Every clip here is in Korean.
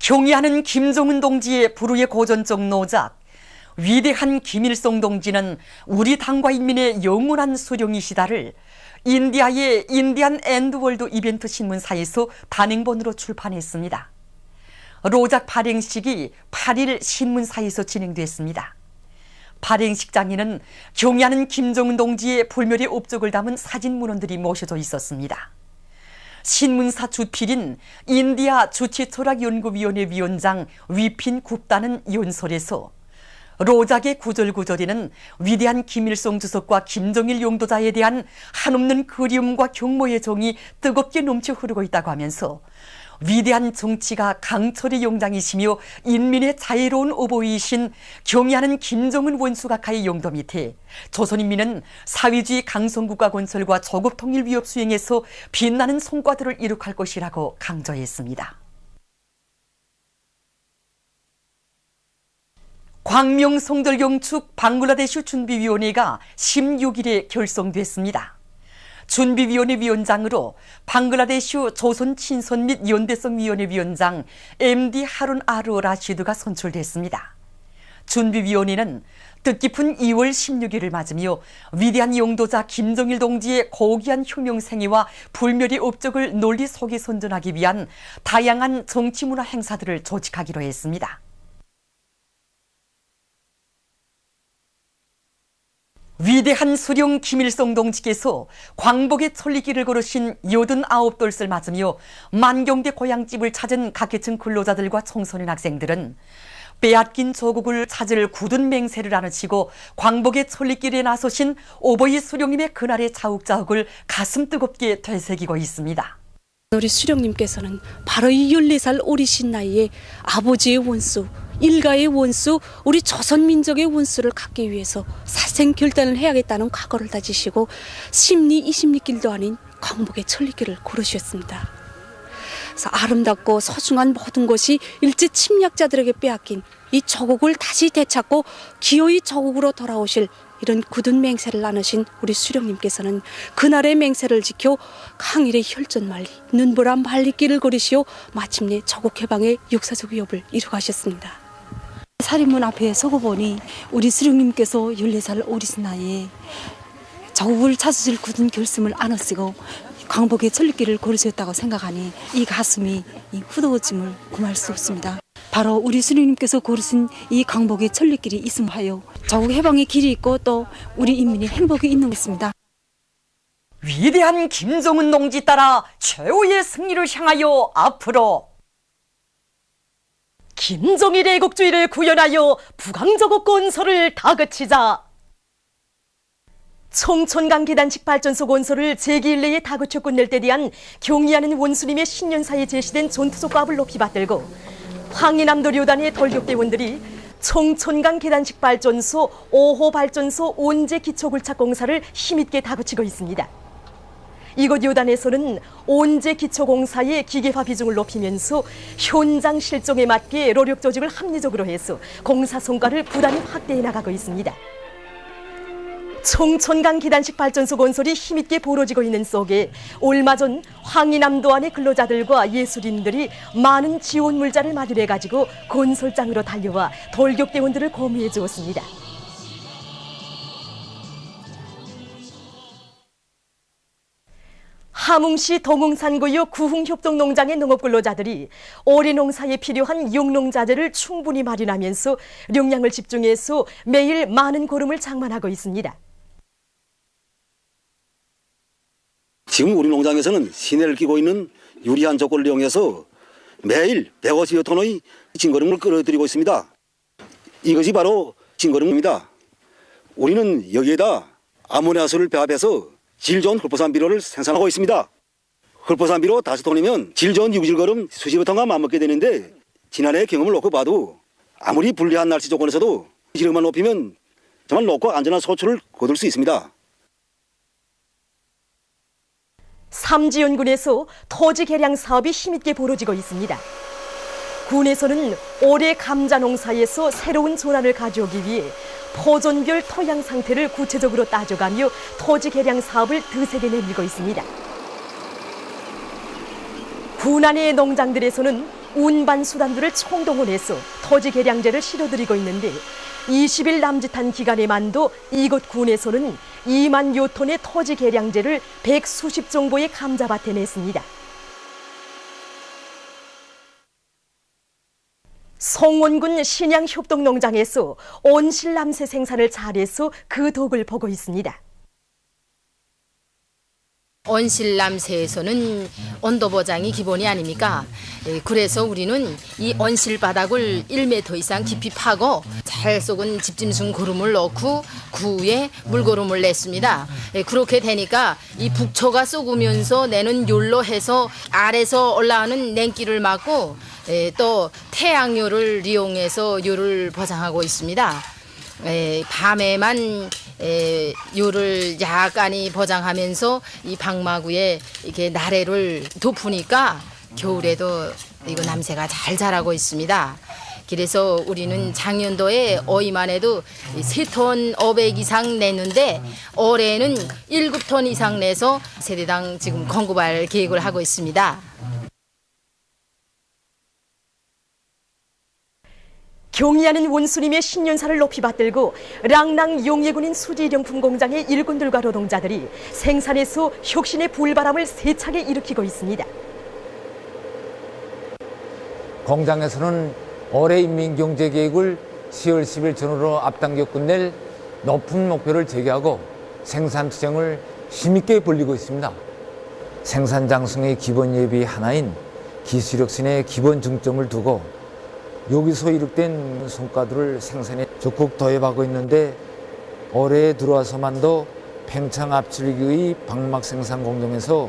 경의하는 김정은 동지의 불후의 고전적 노작, 위대한 김일성 동지는 우리 당과 인민의 영원한 수령이시다를 인디아의 인디안 엔드월드 이벤트 신문사에서 단행본으로 출판했습니다. 로작 발행식이 8일 신문사에서 진행됐습니다. 발행식장에는 경의하는 김정은 동지의 불멸의 업적을 담은 사진 문헌들이 모셔져 있었습니다. 신문사 주필인 인디아 주치철학연구위원회 위원장 위핀 굽다는 연설에서 로작의 구절구절에는 위대한 김일성 주석과 김정일 용도자에 대한 한없는 그리움과 경모의 정이 뜨겁게 넘쳐 흐르고 있다고 하면서 위대한 정치가 강철의 용장이시며 인민의 자유로운 어버이이신 경의하는 김정은 원수각하의 용도 밑에 조선인민은 사회주의 강성국가 건설과 조국 통일 위협 수행에서 빛나는 성과들을 이룩할 것이라고 강조했습니다. 광명성들경축 방글라데시 준비위원회가 16일에 결성됐습니다. 준비위원회 위원장으로 방글라데시 조선친선 및 연대성위원회 위원장 MD 하룬 아르 라시드가 선출됐습니다. 준비위원회는 뜻깊은 2월 16일을 맞으며 위대한 용도자 김정일 동지의 고귀한 혁명생애와 불멸의 업적을 널리 소개 선전하기 위한 다양한 정치문화 행사들을 조직하기로 했습니다. 위대한 수령 김일성 동지께서 광복의 천리길을 걸으신 89돌을 맞으며 만경대 고향집을 찾은 각계층 근로자들과 청소년 학생들은 빼앗긴 조국을 찾을 굳은 맹세를 안으시고 광복의 천리길에 나서신 오보이 수령님의 그날의 자욱자욱을 가슴 뜨겁게 되새기고 있습니다. 우리 수령님께서는 바로 이 14살 어리신 나이에 아버지의 원수, 일가의 원수, 우리 조선민족의 원수를 갚기 위해서 사생결단을 해야겠다는 각오를 다지시고 심리 20리길도 아닌 광복의 천리길을 고르셨습니다. 그래서 아름답고 소중한 모든 것이 일제 침략자들에게 빼앗긴 이 조국을 다시 되찾고 기어이 조국으로 돌아오실 이런 굳은 맹세를 나누신 우리 수령님께서는 그날의 맹세를 지켜抗일의 혈전 말리, 눈보라 말리길을 걸으시어 마침내 조국 해방의 역사적 위협을 이루가셨습니다. 살인문 앞에 서고 보니 우리 수령님께서 14살 어리신 나이에 조국을 찾으실 굳은 결심을 안으시고 광복의 천리길을 걸으셨다고 생각하니 이 가슴이 후더워짐을 금할 수 없습니다. 바로 우리 수령님께서 고르신 이 광복의 천리길이 있음하여 조국 해방의 길이 있고 또 우리 인민이 행복이 있는 것입니다. 위대한 김정은 동지 따라 최후의 승리를 향하여 앞으로 김정일의 애국주의를 구현하여 부강조국 건설을 다그치자. 청천강 계단식 발전소 건설을 재기 일내에 다그쳐 끝낼 때 대한 경의하는 원수님의 신년사에 제시된 전투속과업을 높이 받들고 황해남도 료단의 돌격대원들이 청천강 계단식 발전소 5호 발전소 온재 기초굴착 공사를 힘있게 다그치고 있습니다. 이곳 요단에서는 온재 기초공사의 기계화 비중을 높이면서 현장 실종에 맞게 노력 조직을 합리적으로 해서 공사 성과를 부단히 확대해 나가고 있습니다. 청천강 계단식 발전소 건설이 힘있게 벌어지고 있는 속에 얼마 전 황희남도 안의 근로자들과 예술인들이 많은 지원 물자를 마련해가지고 건설장으로 달려와 돌격대원들을 고무해 주었습니다. 함흥시 동흥산구역 구흥협동농장의 농업근로자들이 올해 농사에 필요한 용농자재를 충분히 마련하면서 용량을 집중해서 매일 많은 고름을 장만하고 있습니다. 지금 우리 농장에서는 시내를 끼고 있는 유리한 조건을 이용해서 매일 150여 톤의 진거름을 끌어들이고 있습니다. 이것이 바로 진거름입니다. 우리는 여기에다 아모니아수를 배합해서 질 좋은 헐포산 비료를 생산하고 있습니다. 헐포산 비료 5톤이면 질 좋은 유질거름 수십여 톤과 맞먹게 되는데 지난해 경험을 놓고 봐도 아무리 불리한 날씨 조건에서도 기름만 높이면 정말 높고 안전한 소출을 거둘 수 있습니다. 삼지연군에서 토지 개량 사업이 힘있게 벌어지고 있습니다. 군에서는 올해 감자 농사에서 새로운 전환을 가져오기 위해 포존별 토양 상태를 구체적으로 따져가며 토지 개량 사업을 드세게 내밀고 있습니다. 군안의 농장들에서는 운반 수단들을 총동원해서 토지 개량제를 실어드리고 있는데 20일 남짓한 기간에만도 이곳 군에서는 2만 톤의 토지 개량제를 100수십 정보의 감자밭에 냈습니다. 송원군 신양협동농장에서 온실남새 생산을 잘해서 그 덕을 보고 있습니다. 온실남새에서는 온도 보장이 기본이 아닙니까? 그래서 우리는 이 온실 바닥을 1m 이상 깊이 파고 잘 썩은 집짐승 고름을 넣고 그 위에 물고름을 냈습니다. 그렇게 되니까 이 북초가 썩으면서 내는 열로 해서 아래서 올라오는 냉기를 막고 또 태양열을 이용해서 열을 보장하고 있습니다. 밤에만 열을 약간이 보장하면서 이 방마구에 이렇게 나래를 덮으니까 겨울에도 이거 남새가 잘 자라고 있습니다. 그래서 우리는 작년도에 어이만 해도 3톤 500 이상 냈는데 올해는 7톤 이상 내서 세대당 지금 공급할 계획을 하고 있습니다. 경의하는 원수님의 신년사를 높이 받들고 랑랑 용예군인 수지일용품 공장의 일꾼들과 노동자들이 생산에서 혁신의 불바람을 세차게 일으키고 있습니다. 공장에서는 올해 인민경제계획을 10월 10일 전후로 앞당겨 끝낼 높은 목표를 제기하고 생산 투쟁을 힘있게 벌이고 있습니다. 생산 장성의 기본 예비 하나인 기술혁신의 기본 중점을 두고 여기서 이룩된 성과들을 생산에 적극 도입하고 있는데 올해에 들어와서만도 팽창 압출기의 방막 생산 공정에서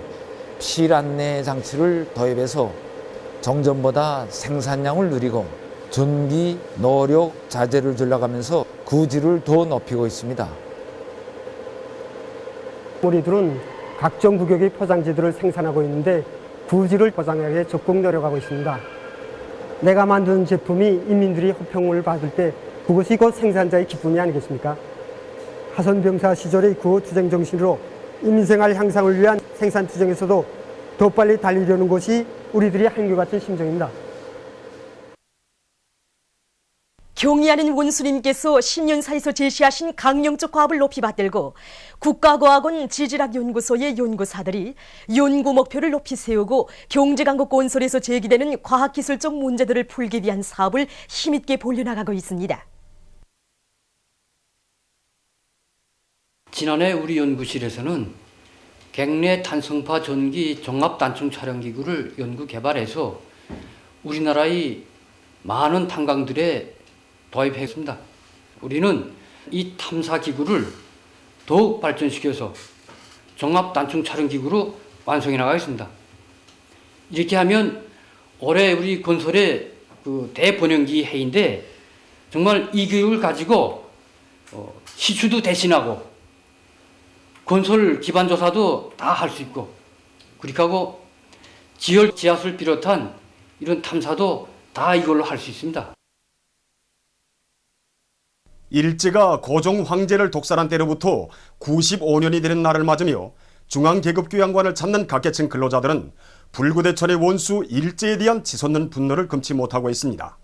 필 안내 장치를 도입해서 정전보다 생산량을 늘리고 전기, 노력, 자재를 줄여가면서 구질을 더 높이고 있습니다. 우리들은 각종 규격의 포장지들을 생산하고 있는데 구질을 보장하기 위해 적극 노력하고 있습니다. 내가 만든 제품이 인민들이 호평을 받을 때 그것이 곧 생산자의 기쁨이 아니겠습니까? 하선병사 시절의 구호투쟁 정신으로 인민생활 향상을 위한 생산투쟁에서도 더 빨리 달리려는 것이 우리들의 한결같은 심정입니다. 경의하는 원수님께서 신년사에서 제시하신 강령적 과업을 높이 받들고 국가과학원 지질학연구소의 연구사들이 연구 목표를 높이 세우고 경제강국 건설에서 제기되는 과학기술적 문제들을 풀기 위한 사업을 힘있게 벌려나가고 있습니다. 지난해 우리 연구실에서는 객내 탄성파 전기 종합단층 촬영기구를 연구 개발해서 우리나라의 많은 탄광들에 도입했습니다. 우리는 이 탐사기구를 더욱 발전시켜서 종합단층 촬영기구로 완성해 나가겠습니다. 이렇게 하면 올해 우리 건설의 그 대번영기 해인데 정말 이 교육을 가지고 시추도 대신하고 건설 기반 조사도 다 할 수 있고 그렇게 하고 지열 지하수를 비롯한 이런 탐사도 다 이걸로 할 수 있습니다. 일제가 고종 황제를 독살한 때로부터 95년이 되는 날을 맞으며 중앙계급교양관을 찾는 각계층 근로자들은 불구대천의 원수 일제에 대한 치솟는 분노를 금치 못하고 있습니다.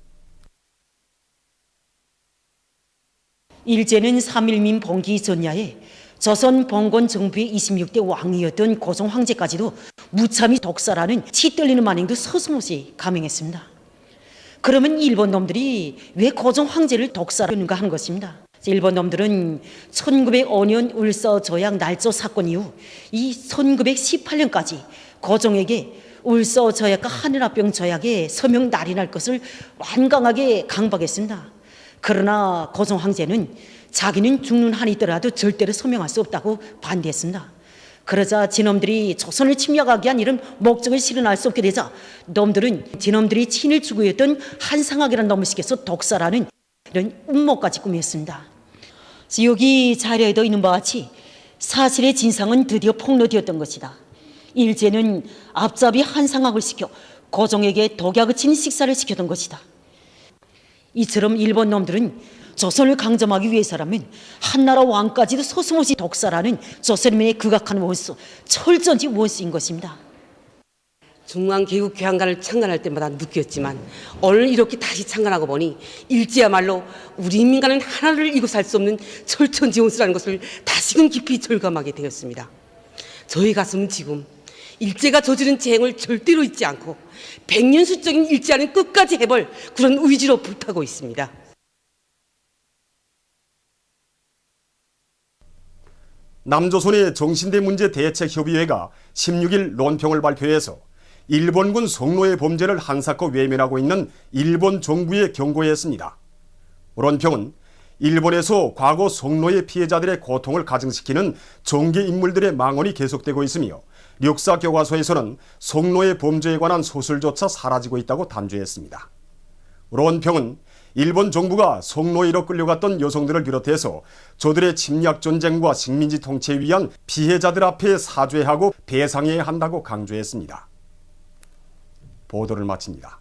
일제는 3.1민 봉기 전야에 조선 봉건 정부의 26대 왕이었던 고종 황제까지도 무참히 독살하는 치 떨리는 만행도 서슴없이 감행했습니다. 그러면 일본 놈들이 왜 고종 황제를 독살하는가 하는 것입니다. 일본 놈들은 1905년 울서 조약 날조 사건 이후 이 1918년까지 고종에게 울서 조약과 하늘합병 조약에 서명 날인할 것을 완강하게 강박했습니다. 그러나 고종 황제는 자기는 죽는 한이 있더라도 절대로 서명할 수 없다고 반대했습니다. 그러자 지놈들이 조선을 침략하기 위한 이런 목적을 실현할 수 없게 되자 놈들은 지놈들이 친일 주구였던 한상학이라는 놈을 시켜서 독살하는 이런 음모까지 꾸몄습니다. 여기 자료에도 있는 바와 같이 사실의 진상은 드디어 폭로되었던 것이다. 일제는 앞잡이 한상학을 시켜 고종에게 독약을 친 식사를 시켰던 것이다. 이처럼 일본 놈들은 조선을 강점하기 위해서라면 한나라 왕까지도 서슴없이 독살하는 조선인민의 극악한 원수, 철전지 원수인 것입니다. 중앙개국교향관을 창간할 때마다 느꼈지만 오늘 이렇게 다시 창간하고 보니 일제야말로 우리 인민과는 하나를 이고 살 수 없는 철천지원수라는 것을 다시금 깊이 절감하게 되었습니다. 저희 가슴은 지금 일제가 저지른 재행을 절대로 잊지 않고 백년수적인 일제하는 끝까지 해볼 그런 의지로 불타고 있습니다. 남조선의 정신대 문제 대책협의회가 16일 논평을 발표해서 일본군 성노예 범죄를 한사코 외면하고 있는 일본 정부에 경고했습니다. 논평은 일본에서 과거 성노예 피해자들의 고통을 가증시키는 정계 인물들의 망언이 계속되고 있으며 역사 교과서에서는 성노예 범죄에 관한 소설조차 사라지고 있다고 단죄했습니다. 논평은 일본 정부가 성노예로 끌려갔던 여성들을 비롯해서 저들의 침략 전쟁과 식민지 통치에 위한 피해자들 앞에 사죄하고 배상해야 한다고 강조했습니다. 보도를 마칩니다.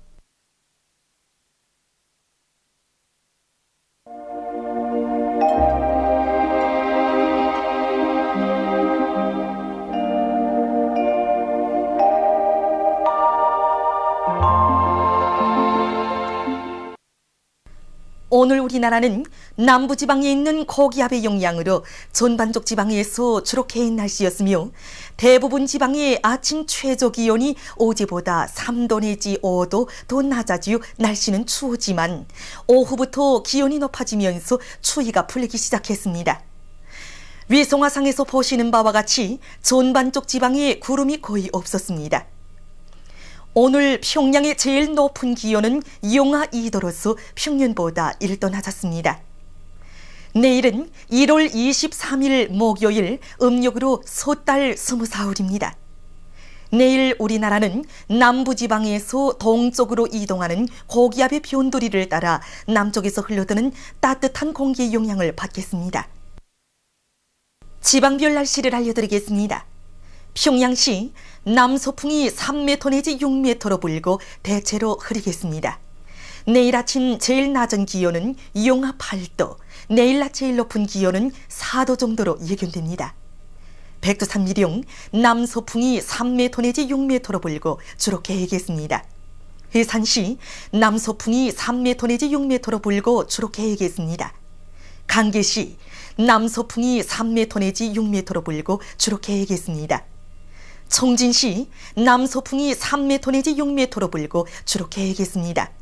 오늘 우리나라는 남부지방에 있는 고기압의 영향으로 전반적 지방에서 주로 개인 날씨였으며 대부분 지방의 아침 최저 기온이 어제보다 3도 내지 5도 더 낮아지어 날씨는 추우지만 오후부터 기온이 높아지면서 추위가 풀리기 시작했습니다. 위성화상에서 보시는 바와 같이 전반적 지방에 구름이 거의 없었습니다. 오늘 평양의 제일 높은 기온은 영하 2도로서 평년보다 1도 낮았습니다. 내일은 1월 23일 목요일 음력으로 섣달 24일입니다. 내일 우리나라는 남부지방에서 동쪽으로 이동하는 고기압의 변두리를 따라 남쪽에서 흘러드는 따뜻한 공기의 영향을 받겠습니다. 지방별 날씨를 알려드리겠습니다. 평양시 남서풍이 3m 내지 6m로 불고 대체로 흐리겠습니다. 내일 아침 제일 낮은 기온은 영하 8도, 내일 낮 제일 높은 기온은 4도 정도로 예견됩니다. 백두산 미령 남서풍이 3m 내지 6m로 불고 주로 개겠습니다. 해산시 남서풍이 3m 내지 6m로 불고 주로 개겠습니다. 강계시 남서풍이 3m 내지 6m로 불고 주로 개겠습니다. 청진시 남서풍이 3m 내지 6m로 불고 주로 개겠습니다.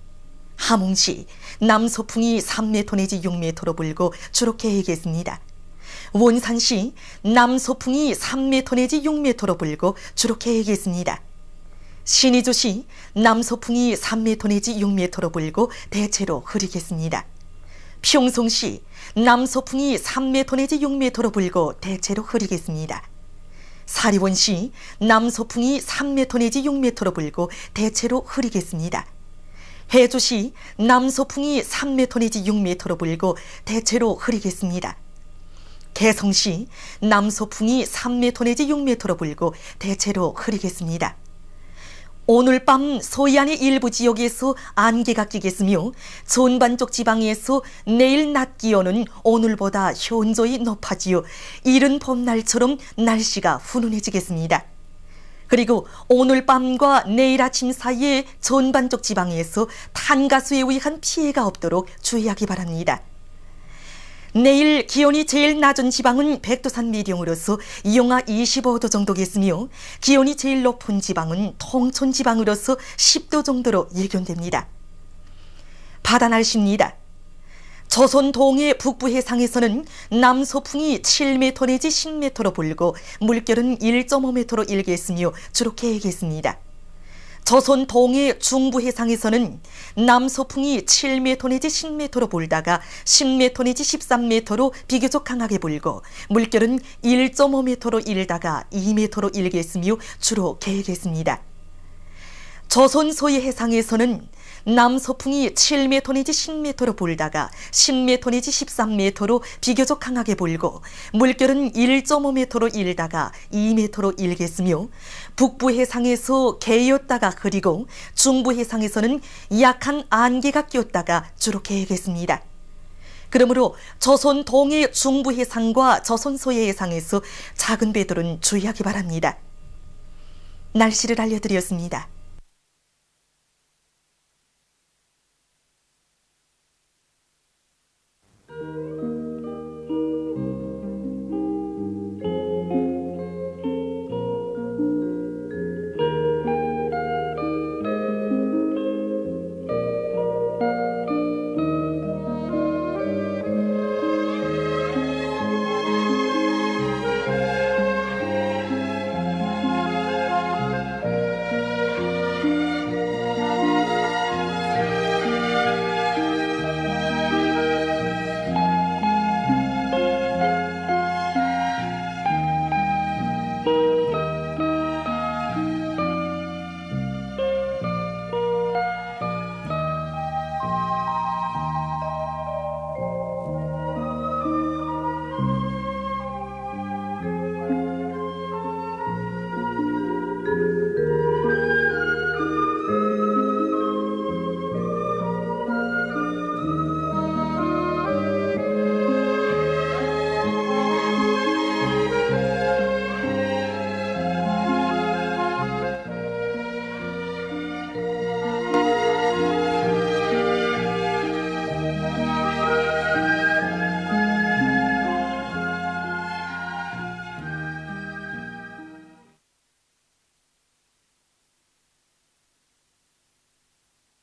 함흥시 남서풍이 3m 내지 6m로 불고 주로 개겠습니다. 원산시 남서풍이 3m 내지 6m로 불고 주로 개겠습니다. 신의주시 남서풍이 3m 내지 6m로 불고 대체로 흐리겠습니다. 평성시 남서풍이 3m 내지 6m로 불고 대체로 흐리겠습니다. 사리원시 남서풍이 3m 내지 6m로 불고 대체로 흐리겠습니다. 해주시 남서풍이 3m 내지 6m로 불고 대체로 흐리겠습니다. 개성시 남서풍이 3m 내지 6m로 불고 대체로 흐리겠습니다. 오늘 밤 서해안의 일부 지역에서 안개가 끼겠으며 전반적 지방에서 내일 낮 기온은 오늘보다 현저히 높아지어 이른 봄날처럼 날씨가 훈훈해지겠습니다. 그리고 오늘 밤과 내일 아침 사이에 전반적 지방에서 탄가수에 의한 피해가 없도록 주의하기 바랍니다. 내일 기온이 제일 낮은 지방은 백두산 미령으로서 영하 25도 정도겠으며 기온이 제일 높은 지방은 통촌 지방으로서 10도 정도로 예견됩니다. 바다 날씨입니다. 조선 동해 북부 해상에서는 남서풍이 7m 내지 10m로 불고 물결은 1.5m로 일겠으며 주로 개겠습니다. 조선 동해 중부 해상에서는 남서풍이 7m 내지 10m로 불다가 10m 내지 13m로 비교적 강하게 불고 물결은 1.5m로 일다가 2m로 일겠으며 주로 개겠습니다. 조선 서해 해상에서는 남서풍이 7m 내지 10m로 불다가 10m 내지 13m로 비교적 강하게 불고 물결은 1.5m로 일다가 2m로 일겠으며 북부 해상에서 개였다가 흐리고 중부 해상에서는 약한 안개가 꼈다가 주로 개겠습니다. 그러므로 조선 동해 중부 해상과 조선 서해 해상에서 작은 배들은 주의하기 바랍니다. 날씨를 알려드렸습니다.